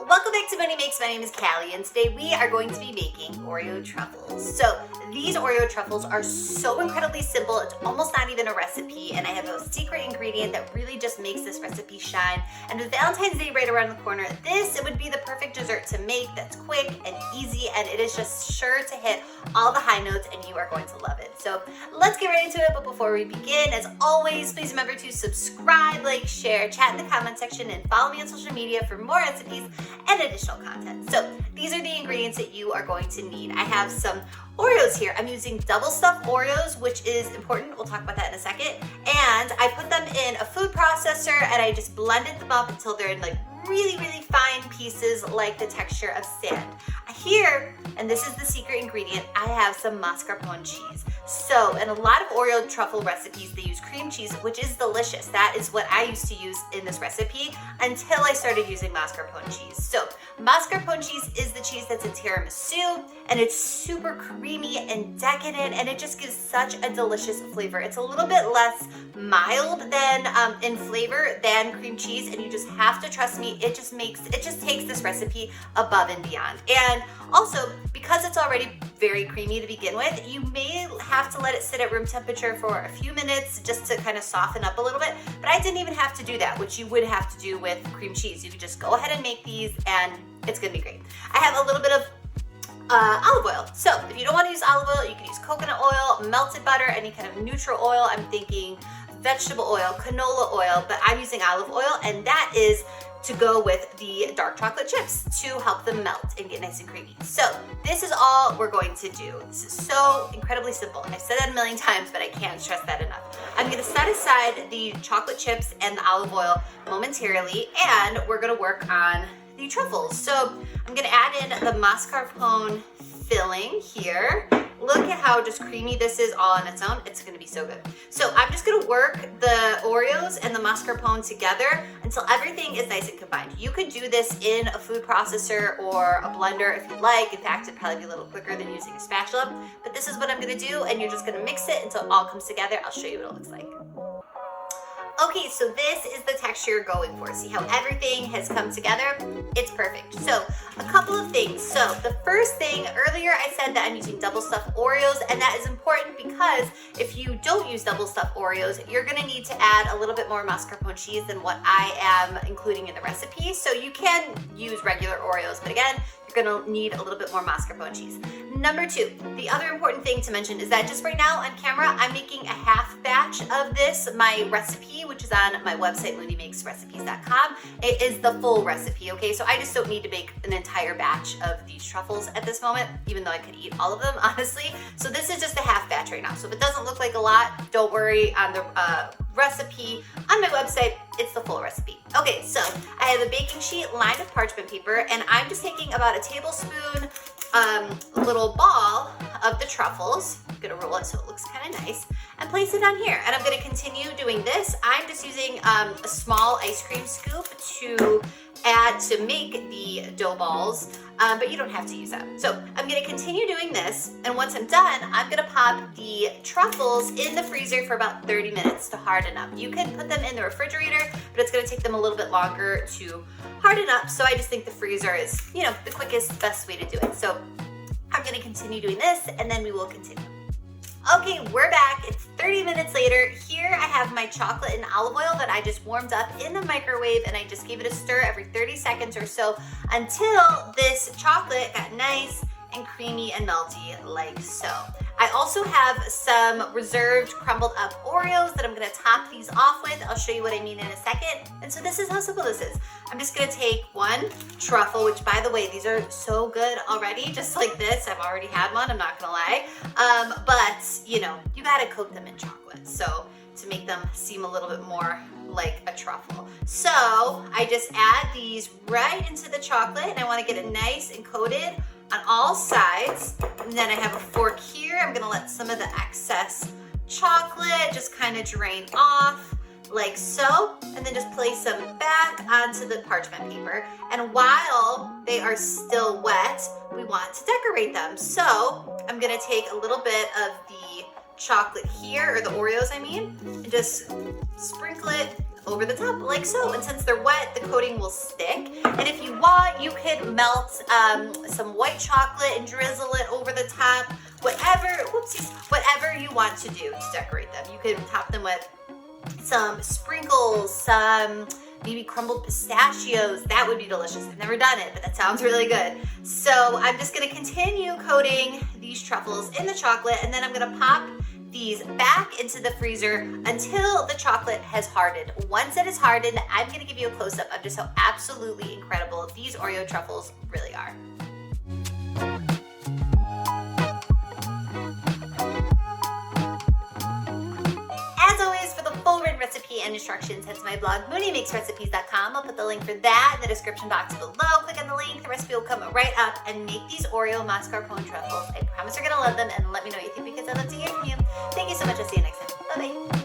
Welcome back to Money Makes. My name is Callie, and today we are going to be making Oreo truffles. So these Oreo truffles are so incredibly simple, it's almost not even a recipe, and I have a secret ingredient that really just makes this recipe shine. And with Valentine's Day right around the corner, it would be the perfect dessert to make that's quick and easy, and it is just sure to hit all the high notes, and you are going to love it. So let's get right into it, but before we begin, as always, please remember to subscribe, like, share, chat in the comment section, and follow me on social media for more recipes and additional content. So these are the ingredients that you are going to need. I have some Oreos here. I'm using double stuffed Oreos, which is important. We'll talk about that in a second. And I put them in a food processor and I just blended them up until they're in like really fine pieces, like the texture of sand. Here, and this is the secret ingredient, I have some mascarpone cheese. So in a lot of Oreo truffle recipes, they use cream cheese, which is delicious. That is what I used to use in this recipe until I started using mascarpone cheese. So mascarpone cheese is the cheese that's in tiramisu, and it's super creamy and decadent, and it just gives such a delicious flavor. It's a little bit less mild than in flavor than cream cheese, and you just have to trust me. It just takes this recipe above and beyond. And also, because it's already very creamy to begin with, you may have to let it sit at room temperature for a few minutes just to kind of soften up a little bit. But I didn't even have to do that, which you would have to do with cream cheese. You could just go ahead and make these and it's gonna be great. I have a little bit of olive oil. So if you don't want to use olive oil, you can use coconut oil, melted butter, any kind of neutral oil. I'm thinking vegetable oil, canola oil, but I'm using olive oil, and that is to go with the dark chocolate chips to help them melt and get nice and creamy. So this is all we're going to do. This is so incredibly simple. I've said that a million times, but I can't stress that enough. I'm gonna set aside the chocolate chips and the olive oil momentarily, and we're gonna work on the truffles. So I'm gonna add in the mascarpone filling here. Look at how just creamy this is all on its own. It's gonna be so good. So I'm just gonna work the Oreos and the mascarpone together until everything is nice and combined. You could do this in a food processor or a blender if you'd like. In fact, it'd probably be a little quicker than using a spatula, but this is what I'm gonna do, and you're just gonna mix it until it all comes together. I'll show you what it looks like. Okay, so this is the texture you're going for. See how everything has come together? It's perfect. So a couple of things. So the first thing, earlier I said that I'm using double stuffed Oreos, and that is important because if you don't use double stuffed Oreos, you're gonna need to add a little bit more mascarpone cheese than what I am including in the recipe. So you can use regular Oreos, but again, you're gonna need a little bit more mascarpone cheese. Number two, the other important thing to mention is that just right now on camera, I'm making a half batch of this, my recipe, which is on my website, mooneymakesrecipes.com. It is the full recipe, okay? So I just don't need to make an entire batch of these truffles at this moment, even though I could eat all of them, honestly. So this is just a half batch right now. So if it doesn't look like a lot, don't worry. On the recipe on my website, it's the full recipe. Okay, so I have a baking sheet lined with parchment paper, and I'm just taking about a tablespoon little ball of the truffles. I'm gonna roll it so it looks kind of nice and place it on here. And I'm gonna continue doing this. I'm just using a small ice cream scoop to add to make the dough balls, but you don't have to use that. So I'm gonna continue doing this, and once I'm done, I'm gonna pop the truffles in the freezer for about 30 minutes to harden up. You can put them in the refrigerator, but it's gonna take them a little bit longer to harden up, so I just think the freezer is, you know, the quickest, best way to do it. So I'm gonna continue doing this, and then we will continue. Okay, we're back. It's 30 minutes later. Here I have my chocolate and olive oil that I just warmed up in the microwave, and I just gave it a stir every 30 seconds or so until this chocolate got nice and creamy and melty like so. I also have some reserved crumbled up Oreos that I'm gonna top these off with. I'll show you what I mean in a second. And so this is how simple this is. I'm just gonna take one truffle, which by the way, these are so good already, just like this. I've already had one, I'm not gonna lie. But you know, you gotta coat them in chocolate. So to make them seem a little bit more like a truffle. So I just add these right into the chocolate, and I wanna get it nice and coated on all sides. And then I have a fork here. I'm gonna let some of the excess chocolate just kind of drain off like so, and then just place them back onto the parchment paper. And while they are still wet, we want to decorate them. So I'm gonna take a little bit of the chocolate here, or the Oreos I mean, and just sprinkle it over the top like so. And since they're wet, the coating will stick. And if you want, you could melt some white chocolate and drizzle it over the top. Whatever you want to do to decorate them. You could top them with some sprinkles, some maybe crumbled pistachios. That would be delicious. I've never done it, but that sounds really good. So I'm just gonna continue coating these truffles in the chocolate, and then I'm gonna pop these back into the freezer until the chocolate has hardened. Once it is hardened, I'm gonna give you a close-up of just how absolutely incredible these Oreo truffles really are. As always, for the full written recipe and instructions, head to my blog, MooneyMakesRecipes.com. I'll put the link for that in the description box below. Click on the link, the recipe will come right up, and make these Oreo mascarpone truffles. I promise you're gonna love them, and let me know what you think because I'd love to hear from you. Thank you so much. I'll see you next time. Bye-bye.